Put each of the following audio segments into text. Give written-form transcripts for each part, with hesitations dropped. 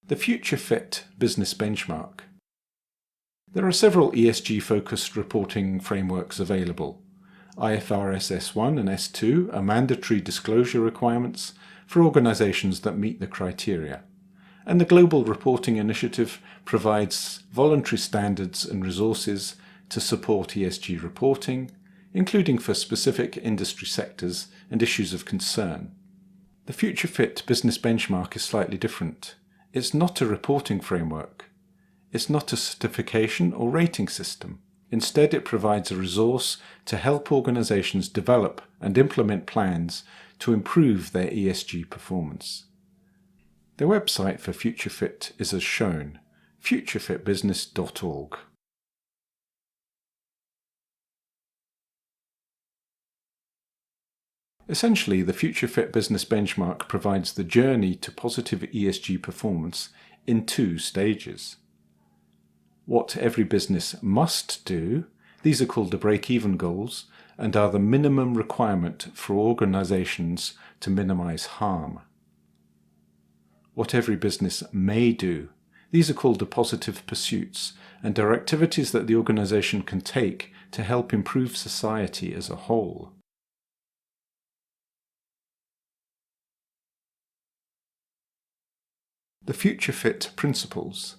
The Future Fit Business Benchmark. There are several ESG-focused reporting frameworks available. IFRS S1 and S2 are mandatory disclosure requirements for organizations that meet the criteria, and the Global Reporting Initiative provides voluntary standards and resources to support ESG reporting, including for specific industry sectors and issues of concern. The Future Fit Business Benchmark is slightly different. It's not a reporting framework. It's not a certification or rating system. Instead, it provides a resource to help organizations develop and implement plans to improve their ESG performance. The website for FutureFit is as shown, futurefitbusiness.org. Essentially, the FutureFit Business Benchmark provides the journey to positive ESG performance in 2 stages. What every business must do, these are called the break-even goals and are the minimum requirement for organizations to minimize harm. What every business may do, these are called the positive pursuits and are activities that the organization can take to help improve society as a whole. The FutureFit Principles.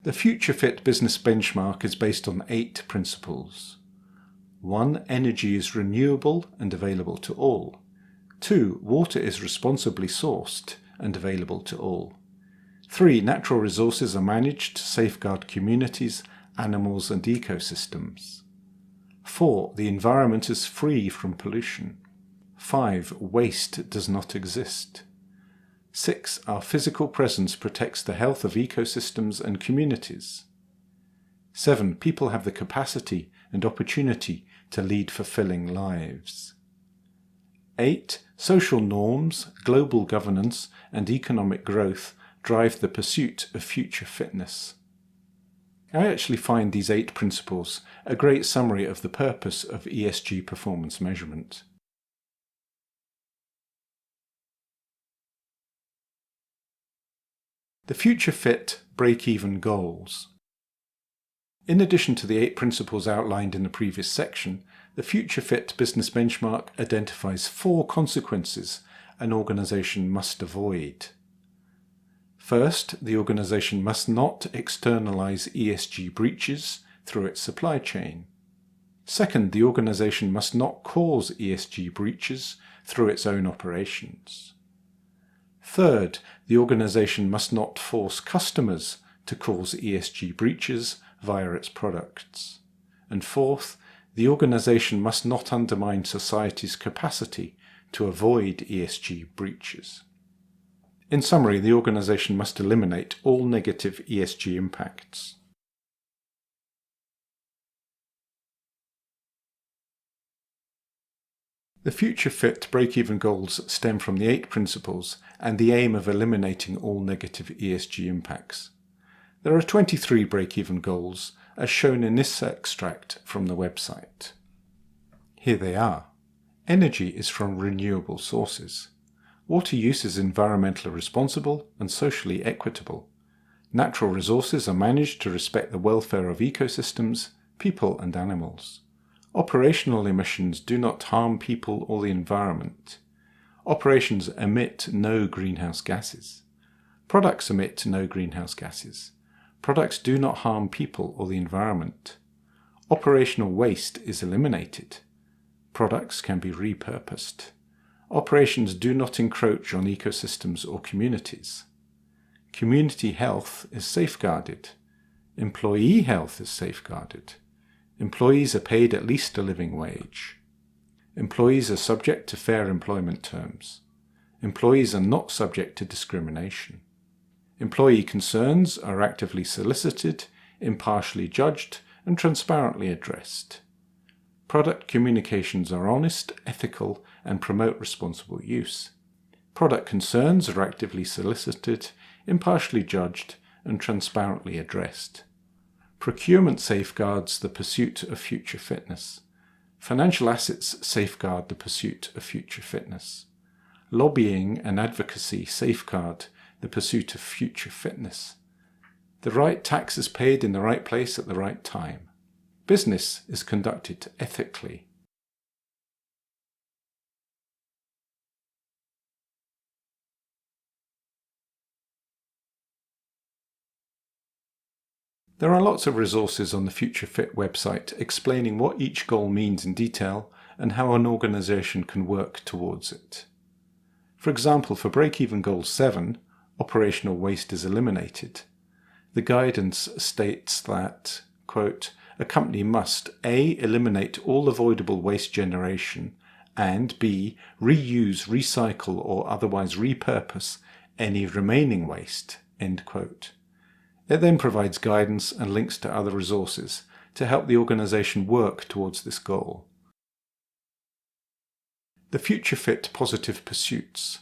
The FutureFit Business Benchmark is based on 8 principles. 1. Energy is renewable and available to all. 2. Water is responsibly sourced and available to all. 3. Natural resources are managed to safeguard communities, animals and ecosystems. 4. The environment is free from pollution. 5. Waste does not exist. 6. Our physical presence protects the health of ecosystems and communities. 7. People have the capacity and opportunity to lead fulfilling lives. 8. Social norms, global governance, and economic growth drive the pursuit of future fitness. I actually find these 8 principles a great summary of the purpose of ESG performance measurement. The Future Fit break-even goals. In addition to the 8 principles outlined in the previous section, the Future Fit Business Benchmark identifies 4 consequences an organization must avoid. First, the organization must not externalize ESG breaches through its supply chain. Second, the organization must not cause ESG breaches through its own operations. Third, the organization must not force customers to cause ESG breaches via its products. And fourth, the organization must not undermine society's capacity to avoid ESG breaches. In summary, the organization must eliminate all negative ESG impacts. The Future Fit break-even goals stem from the 8 principles and the aim of eliminating all negative ESG impacts. There are 23 break-even goals, as shown in this extract from the website. Here they are. Energy is from renewable sources. Water use is environmentally responsible and socially equitable. Natural resources are managed to respect the welfare of ecosystems, people and animals. Operational emissions do not harm people or the environment. Operations emit no greenhouse gases. Products emit no greenhouse gases. Products do not harm people or the environment. Operational waste is eliminated. Products can be repurposed. Operations do not encroach on ecosystems or communities. Community health is safeguarded. Employee health is safeguarded. Employees are paid at least a living wage. Employees are subject to fair employment terms. Employees are not subject to discrimination. Employee concerns are actively solicited, impartially judged, and transparently addressed. Product communications are honest, ethical, and promote responsible use. Product concerns are actively solicited, impartially judged, and transparently addressed. Procurement safeguards the pursuit of future fitness. Financial assets safeguard the pursuit of future fitness. Lobbying and advocacy safeguard the pursuit of future fitness. The right tax is paid in the right place at the right time. Business is conducted ethically. There are lots of resources on the Future Fit website explaining what each goal means in detail and how an organisation can work towards it. For example, for Break-Even Goal 7, Operational Waste is Eliminated, the guidance states that, quote, a company must A. eliminate all avoidable waste generation and B. reuse, recycle or otherwise repurpose any remaining waste, end quote. It then provides guidance and links to other resources to help the organisation work towards this goal. The Future Fit Positive Pursuits.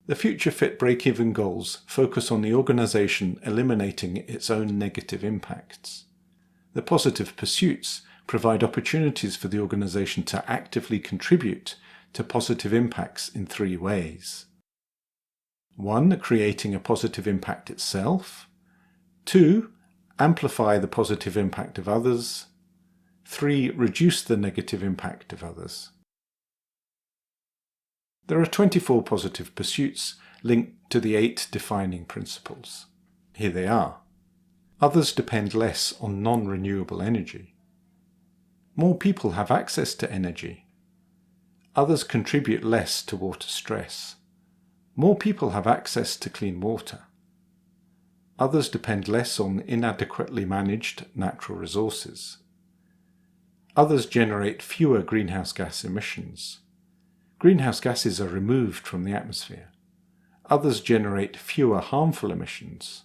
The Future Fit break-even goals focus on the organisation eliminating its own negative impacts. The positive pursuits provide opportunities for the organisation to actively contribute to positive impacts in 3 ways. 1. Creating a positive impact itself. 2. Amplify the positive impact of others. 3. Reduce the negative impact of others. There are 24 positive pursuits linked to the 8 defining principles. Here they are. Others depend less on non-renewable energy. More people have access to energy. Others contribute less to water stress. More people have access to clean water. Others depend less on inadequately managed natural resources. Others generate fewer greenhouse gas emissions. Greenhouse gases are removed from the atmosphere. Others generate fewer harmful emissions.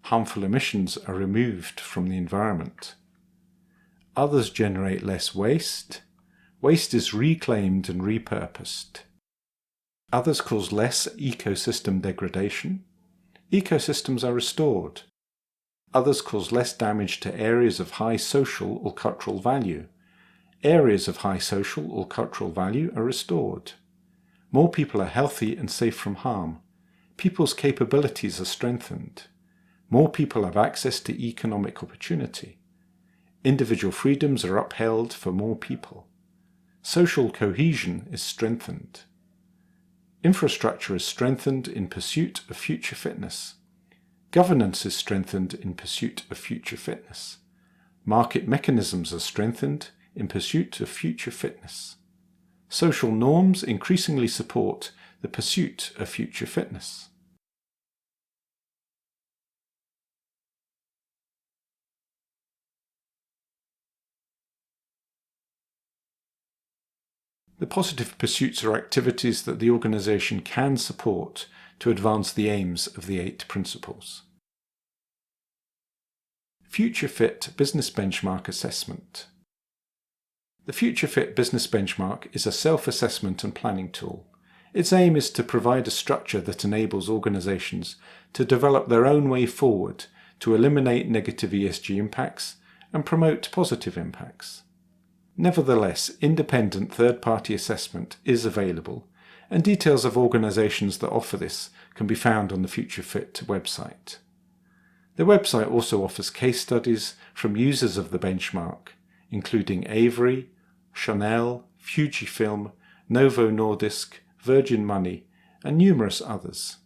Harmful emissions are removed from the environment. Others generate less waste. Waste is reclaimed and repurposed. Others cause less ecosystem degradation. Ecosystems are restored. Others cause less damage to areas of high social or cultural value. Areas of high social or cultural value are restored. More people are healthy and safe from harm. People's capabilities are strengthened. More people have access to economic opportunity. Individual freedoms are upheld for more people. Social cohesion is strengthened. Infrastructure is strengthened in pursuit of future fitness. Governance is strengthened in pursuit of future fitness. Market mechanisms are strengthened in pursuit of future fitness. Social norms increasingly support the pursuit of future fitness. The positive pursuits are activities that the organisation can support to advance the aims of the 8 principles. Future Fit Business Benchmark Assessment. The Future Fit Business Benchmark is a self-assessment and planning tool. Its aim is to provide a structure that enables organisations to develop their own way forward to eliminate negative ESG impacts and promote positive impacts. Nevertheless, independent third-party assessment is available, and details of organisations that offer this can be found on the Future Fit website. The website also offers case studies from users of the benchmark, including Avery, Chanel, Fujifilm, Novo Nordisk, Virgin Money, and numerous others.